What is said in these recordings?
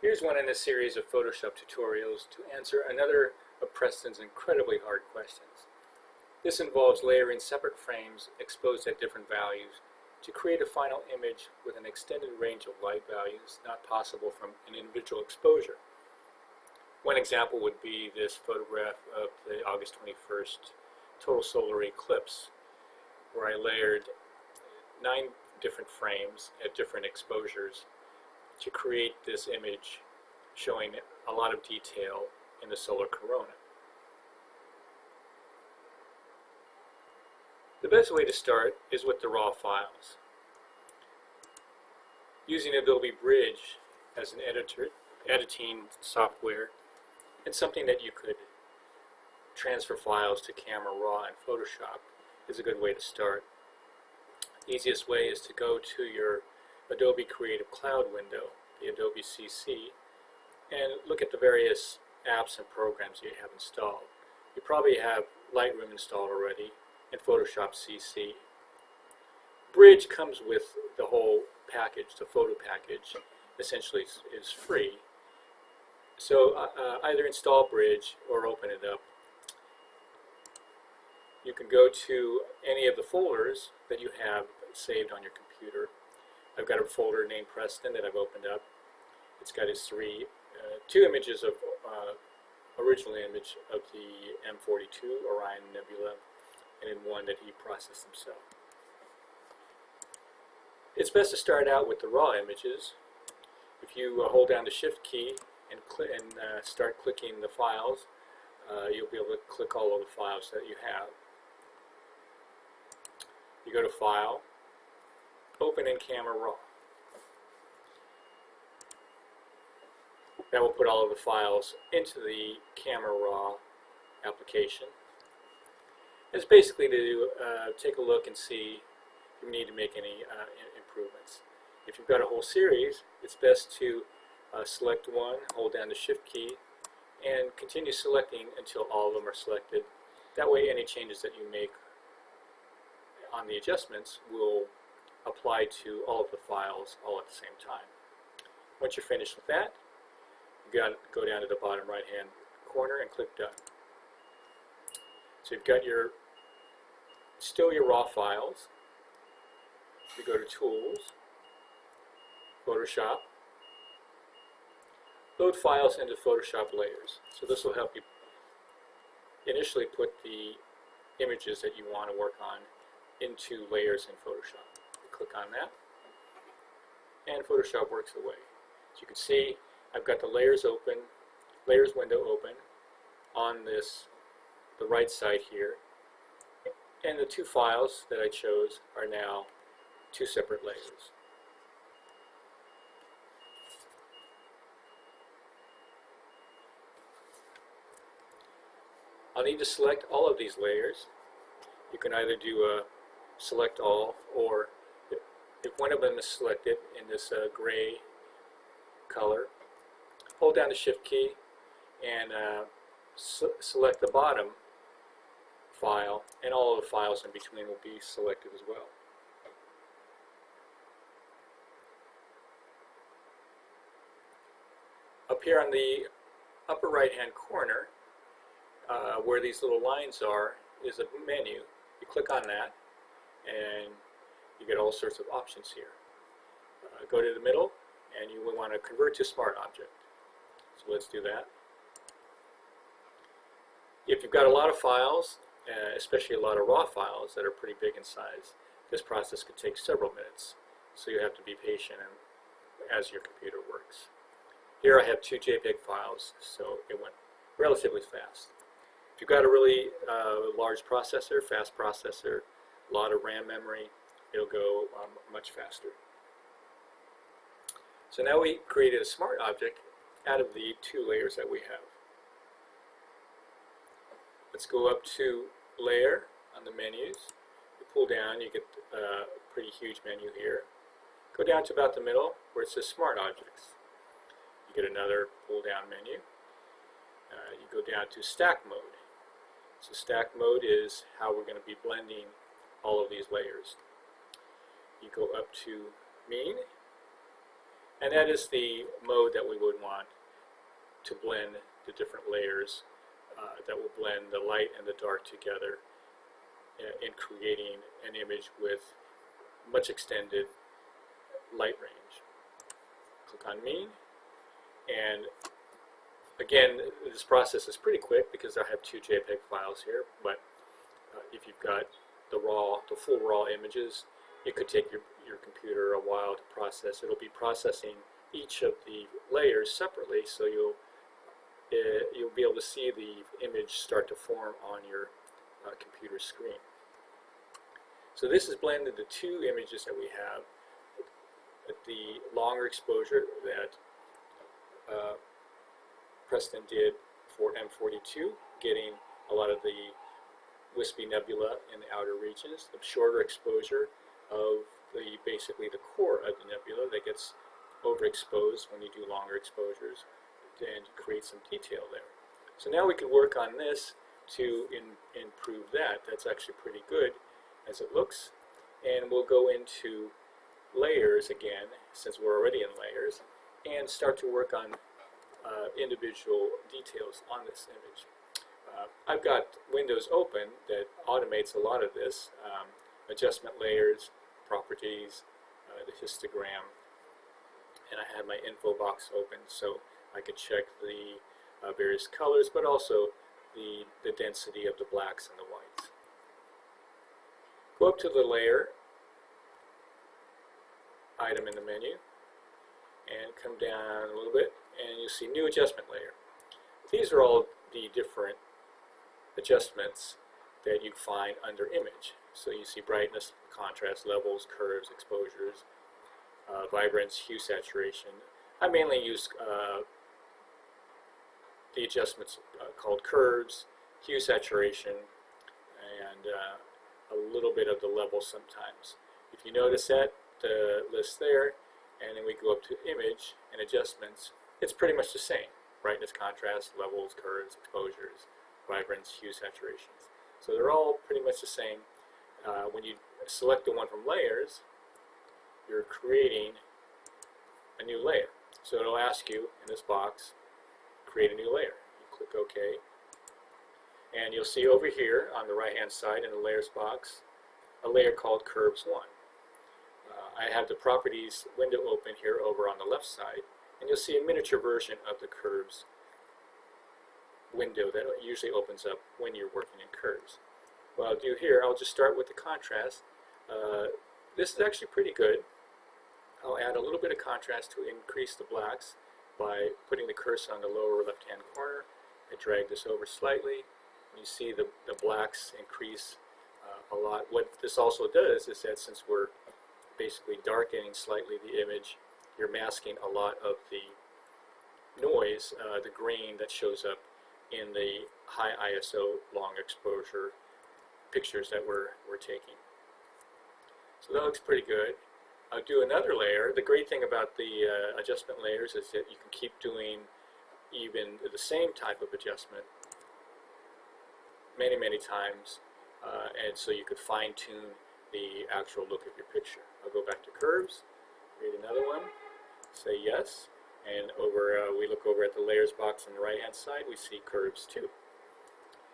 Here's one in a series of Photoshop tutorials to answer another of Preston's incredibly hard questions. This involves layering separate frames exposed at different values to create a final image with an extended range of light values not possible from an individual exposure. One example would be this photograph of the August 21st total solar eclipse, where I layered 9 different frames at different exposures to create this image showing a lot of detail in the solar corona. The best way to start is with the raw files. Using Adobe Bridge as an editing software and something that you could transfer files to Camera Raw and Photoshop is a good way to start. The easiest way is to go to your Adobe Creative Cloud window, the Adobe CC, and look at the various apps and programs you have installed. You probably have Lightroom installed already and Photoshop CC. Bridge comes with the whole package, the photo package, essentially is free. So either install Bridge or open it up. You can go to any of the folders that you have saved on your computer. I've got a folder named Preston that I've opened up. It's got his two images of original image of the M42 Orion Nebula, and then one that he processed himself. It's best to start out with the raw images. If you hold down the Shift key and start clicking the files, you'll be able to click all of the files that you have. You go to File, Open in Camera Raw. That will put all of the files into the Camera Raw application. It's basically to take a look and see if you need to make any improvements. If you've got a whole series, it's best to select one, hold down the Shift key, and continue selecting until all of them are selected. That way any changes that you make on the adjustments will apply to all of the files all at the same time. Once you're finished with that, you've got to go down to the bottom right hand corner and click Done. So you've got still your raw files. You go to Tools, Photoshop, load files into Photoshop layers. So this will help you initially put the images that you want to work on into layers in Photoshop. You click on that, and Photoshop works away. So you can see I've got the layers window open on the right side here, and the two files that I chose are now two separate layers. I'll need to select all of these layers. You can either do a select all, or if one of them is selected in this gray color, hold down the Shift key and select the bottom file, and all of the files in between will be selected as well. Up here on the upper right hand corner, where these little lines are, is a menu. You click on that and you get all sorts of options here. Go to the middle and you will want to convert to Smart Object. So let's do that. If you've got a lot of files, especially a lot of raw files that are pretty big in size, this process could take several minutes. So you have to be patient as your computer works. Here I have 2 JPEG files, so it went relatively fast. If you've got a really large processor, fast processor, a lot of RAM memory, it'll go much faster. So now we created a smart object out of the 2 layers that we have. Let's go up to Layer on the menus. You pull down, you get a pretty huge menu here. Go down to about the middle where it says Smart Objects. You get another pull down menu. You go down to Stack Mode. So Stack Mode is how we're going to be blending all of these layers. You go up to Mean, And that is the mode that we would want to blend the different layers that will blend the light and the dark together in creating an image with much extended light range. Click on mean, and again, this process is pretty quick because I have 2 JPEG files here, but if you've got the full raw images, it could take your computer a while to process. It'll be processing each of the layers separately, so you'll be able to see the image start to form on your computer screen. So this is blended the 2 images that we have. The longer exposure that Preston did for M42, getting a lot of the wispy nebula in the outer regions. The shorter exposure of basically the core of the nebula that gets overexposed when you do longer exposures and create some detail there. So now we can work on this to improve that. That's actually pretty good as it looks. And we'll go into layers again, since we're already in layers, and start to work on individual details on this image. I've got windows open that automates a lot of this, adjustment layers, properties, the histogram, and I have my info box open so I could check the various colors, but also the density of the blacks and the whites. Go up to the layer item in the menu and come down a little bit, and you'll see new adjustment layer. These are all the different adjustments that you find under image. So you see brightness, contrast, levels, curves, exposures, vibrance, hue, saturation. I mainly use the adjustments called curves, hue, saturation, and a little bit of the level sometimes. If you notice that, the list there, and then we go up to image and adjustments, it's pretty much the same. Brightness, contrast, levels, curves, exposures, vibrance, hue, saturations. So they're all pretty much the same. When you select the one from layers, you're creating a new layer. So it'll ask you in this box, create a new layer. You click OK, and you'll see over here on the right hand side in the layers box a layer called Curves 1. I have the properties window open here over on the left side, and you'll see a miniature version of the curves window that usually opens up when you're working in curves. What I'll do here, I'll just start with the contrast. This is actually pretty good. I'll add a little bit of contrast to increase the blacks by putting the cursor on the lower left hand corner. I drag this over slightly. You see the blacks increase a lot. What this also does is that since we're basically darkening slightly the image, you're masking a lot of the noise, the grain that shows up in the high ISO long exposure pictures that we're taking. So that looks pretty good. I'll do another layer. The great thing about the adjustment layers is that you can keep doing even the same type of adjustment many times, and so you could fine-tune the actual look of your picture. I'll go back to curves, create another one, say yes, and we look over at the layers box on the right hand side, we see curves 2.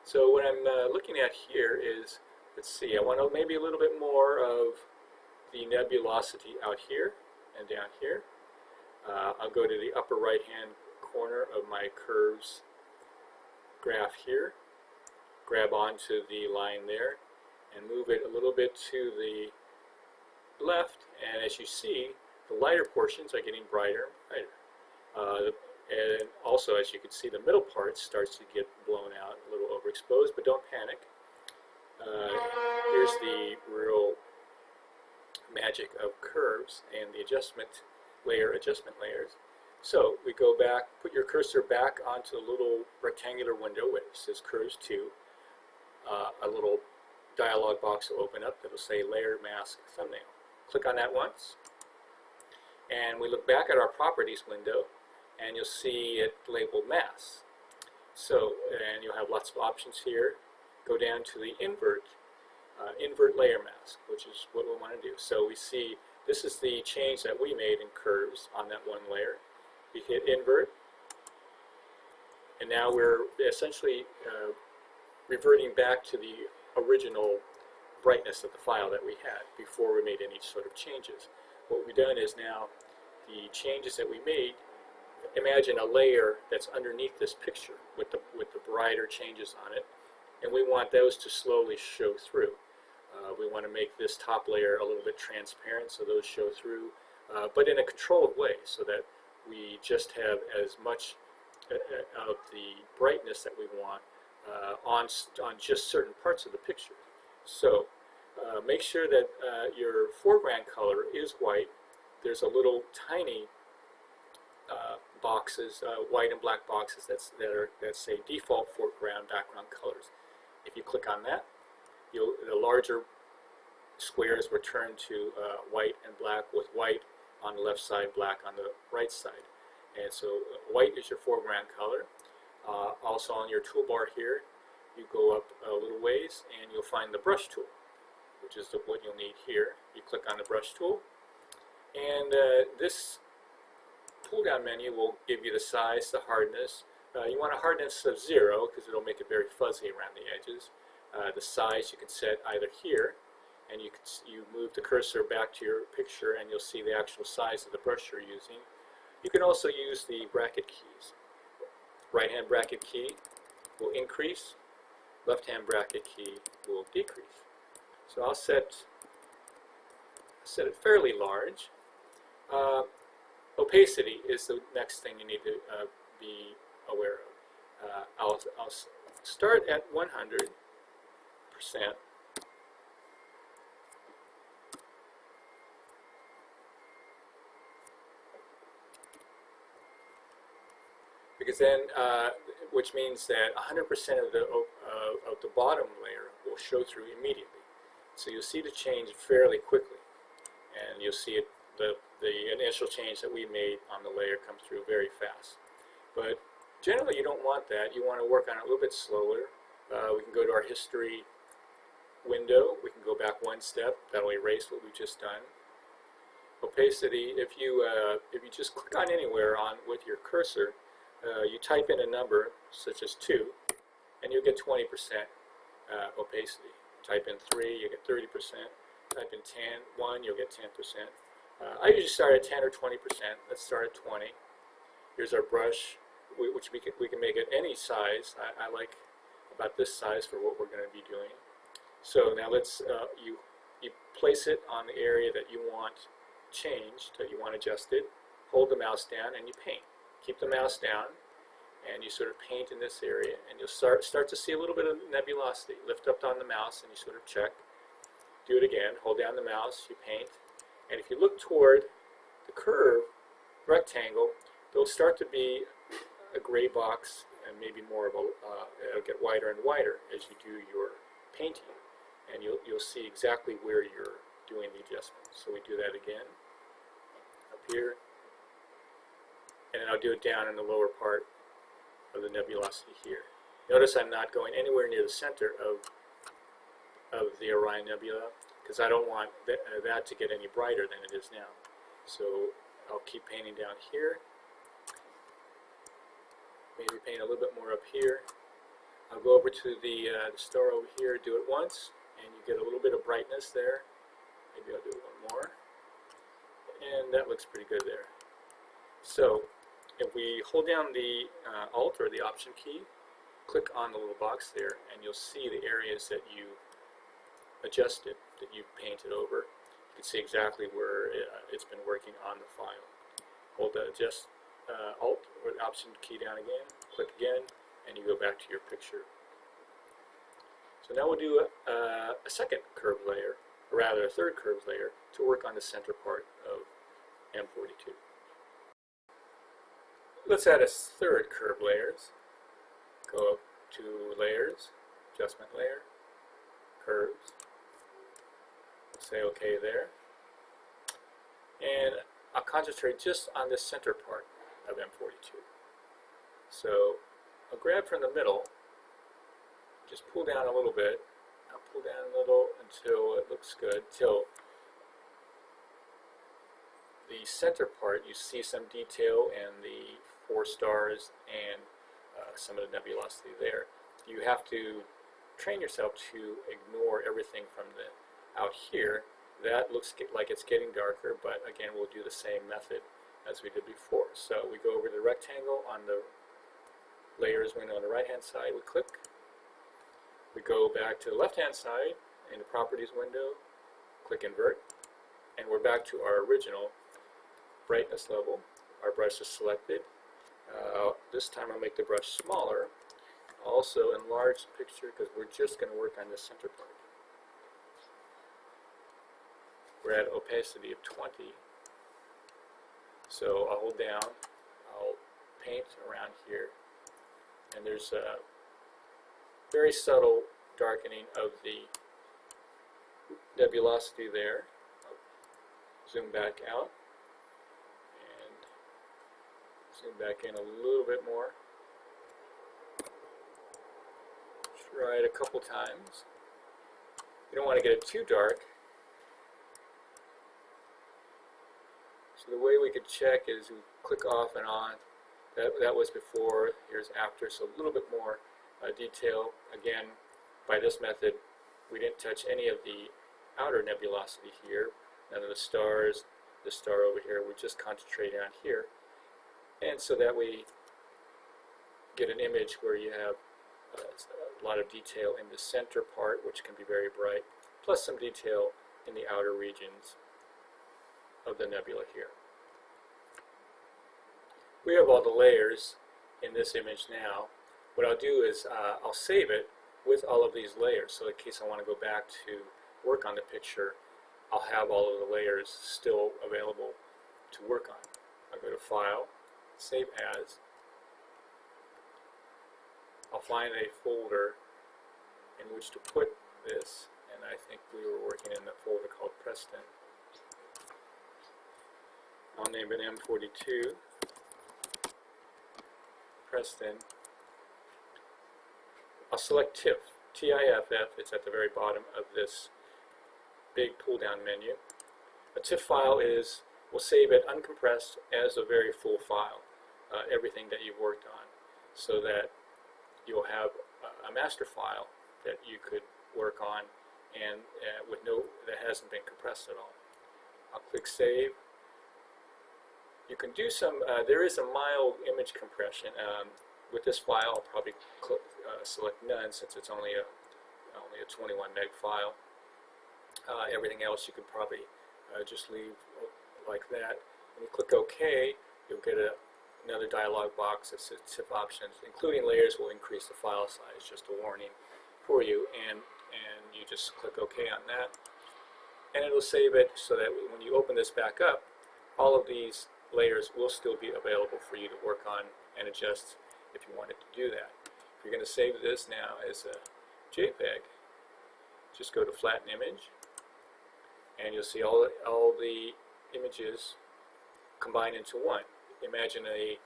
So what I'm looking at here is, let's see, I want maybe a little bit more of the nebulosity out here and down here. I'll go to the upper right hand corner of my curves graph here, grab onto the line there, and move it a little bit to the left, and as you see, the lighter portions are getting brighter and brighter. And also, as you can see, the middle part starts to get blown out, a little overexposed, but don't panic. Here's the real magic of curves and the adjustment layers. So we go back, put your cursor back onto the little rectangular window which says Curves 2. A little dialog box will open up that will say Layer Mask Thumbnail. Click on that once, and we look back at our Properties window, and you'll see it labeled Mask. So, and you'll have lots of options here. Go down to the Invert Layer Mask, which is what we want to do. So we see This is the change that we made in curves on that one layer. We hit invert, and now we're essentially reverting back to the original brightness of the file that we had before we made any sort of changes. What we've done is now the changes that we made, imagine a layer that's underneath this picture with the brighter changes on it, and we want those to slowly show through. We want to make this top layer a little bit transparent so those show through, but in a controlled way so that we just have as much of the brightness that we want on just certain parts of the picture. So make sure that your foreground color is white. There's a little tiny boxes, white and black boxes that say default foreground background colors. If you click on that, the larger squares will turn to white and black, with white on the left side, black on the right side. And so white is your foreground color. Also on your toolbar here, you go up a little ways and you'll find the brush tool, which is what you'll need here. You click on the brush tool, and this pull-down menu will give you the size, the hardness. You want a hardness of 0 because it'll make it very fuzzy around the edges. The size you can set either here, and you move the cursor back to your picture and you'll see the actual size of the brush you're using. You can also use the bracket keys. Right hand bracket key will increase, left hand bracket key will decrease. So I'll set it fairly large. Opacity is the next thing you need to be aware of. I'll start at 100%. Because then, which means that 100% of the bottom layer will show through immediately. So you'll see the change fairly quickly, and you'll see it, the initial change that we made on the layer come through very fast. But generally, you don't want that. You want to work on it a little bit slower. We can go to our history window. We can go back one step. That'll erase what we've just done. Opacity. If you just click on anywhere with your cursor. You type in a number such as 2 and you'll get 20% opacity. Type in 3, you get 30%. Type in 1, you'll get 10%. I usually start at 10 or 20%. Let's start at 20. Here's our brush, which we can make it any size. I like about this size for what we're going to be doing. So now let's you place it on the area that you want changed, that you want adjusted. Hold the mouse down and you paint. Keep the mouse down, and you sort of paint in this area, and you'll start to see a little bit of nebulosity. Lift up on the mouse, and you sort of check. Do it again. Hold down the mouse. You paint, and if you look toward the curve rectangle, there'll start to be a gray box, and maybe more of a. It'll get wider and wider as you do your painting, and you'll see exactly where you're doing the adjustments. So we do that again. Up here. And then I'll do it down in the lower part of the nebulosity here. Notice I'm not going anywhere near the center of the Orion Nebula because I don't want that to get any brighter than it is now. So I'll keep painting down here. Maybe paint a little bit more up here. I'll go over to the star over here, do it once, and you get a little bit of brightness there. Maybe I'll do it one more. And that looks pretty good there. So if we hold down the Alt or the Option key, click on the little box there, and you'll see the areas that you adjusted, that you painted over. You can see exactly where it's been working on the file. Hold the Alt or the Option key down again, click again, and you go back to your picture. So now we'll do a second curve layer, or rather a third curve layer, to work on the center part of M42. Let's add a third curve layers. Go up to Layers, Adjustment Layer, Curves. Say OK there. And I'll concentrate just on this center part of M42. So I'll grab from the middle, just pull down a little bit. I'll pull down a little until it looks good, till the center part, you see some detail in the 4 stars and some of the nebulosity there. You have to train yourself to ignore everything from the out here. That looks like it's getting darker, but again, we'll do the same method as we did before. So we go over the rectangle on the layers window on the right hand side, we click. We go back to the left hand side in the properties window, click invert, and we're back to our original brightness level. Our brush is selected. This time I'll make the brush smaller. Also enlarge the picture because we're just going to work on the center part. We're at opacity of 20. So I'll hold down, I'll paint around here, and there's a very subtle darkening of the nebulosity there. I'll zoom back out and zoom back in a little bit more. Try it a couple times. You don't want to get it too dark. So the way we could check is we click off and on. That was before, here's after, so a little bit more detail. Again, by this method, we didn't touch any of the outer nebulosity here, none of the stars, the star over here. We're just concentrating on here. And so that we get an image where you have a lot of detail in the center part, which can be very bright, plus some detail in the outer regions of the nebula here. We have all the layers in this image now. What I'll do is I'll save it with all of these layers, so in case I want to go back to work on the picture, I'll have all of the layers still available to work on. I'll go to File, Save As. I'll find a folder in which to put this, and I think we were working in the folder called Preston. I'll name it M42, Preston. I'll select TIFF, T-I-F-F, it's at the very bottom of this big pull-down menu. A TIFF file we'll save it uncompressed as a very full file, everything that you've worked on, so that you'll have a master file that you could work on and that hasn't been compressed at all. I'll click Save. You can do some, there is a mild image compression. With this file, I'll probably select none since it's only a 21 meg file. Everything else you could probably just leave like that. When you click OK, you'll get another dialog box that says TIFF options. Including layers will increase the file size, just a warning for you. And you just click OK on that. And it'll save it so that when you open this back up, all of these layers will still be available for you to work on and adjust if you wanted to do that. If you're going to save this now as a JPEG, just go to Flatten Image, and you'll see all the images combined into one. Imagine a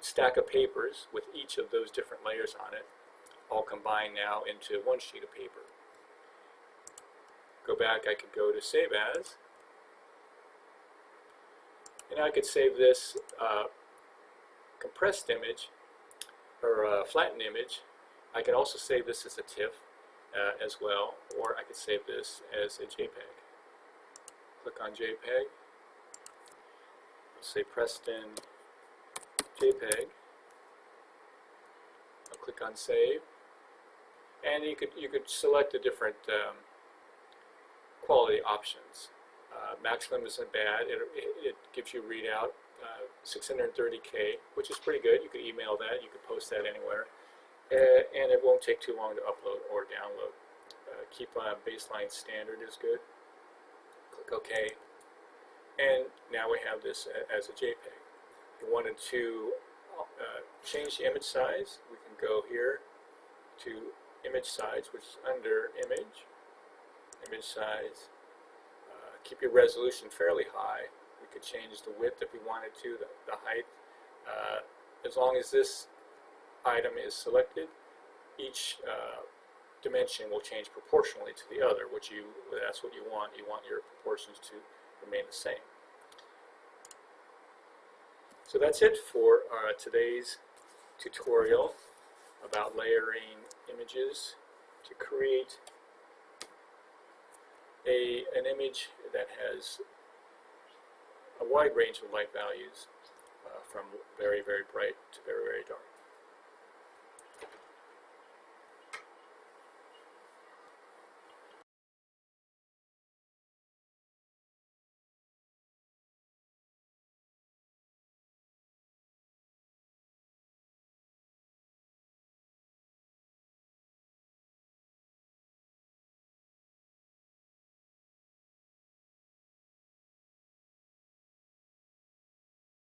stack of papers with each of those different layers on it, all combined now into one sheet of paper. Go back, I could go to Save As, and I could save this compressed image or flattened image. I could also save this as a TIFF as well, or I could save this as a JPEG. Click on JPEG. Let's say Preston JPEG. I'll click on Save, and you could select the different quality options. Maximum isn't bad. It gives you readout 630K, which is pretty good. You could email that. You could post that anywhere. And it won't take too long to upload or download. Keep baseline standard is good. Click OK. And now we have this as a JPEG. If you wanted to change the image size, we can go here to image size, which is under image size. Keep your resolution fairly high. We could change the width if we wanted to, the height. As long as this item is selected, each dimension will change proportionally to the other, that's what you want. You want your proportions to remain the same. So that's it for today's tutorial about layering images to create an image that has a wide range of light values from very, very bright to very, very dark.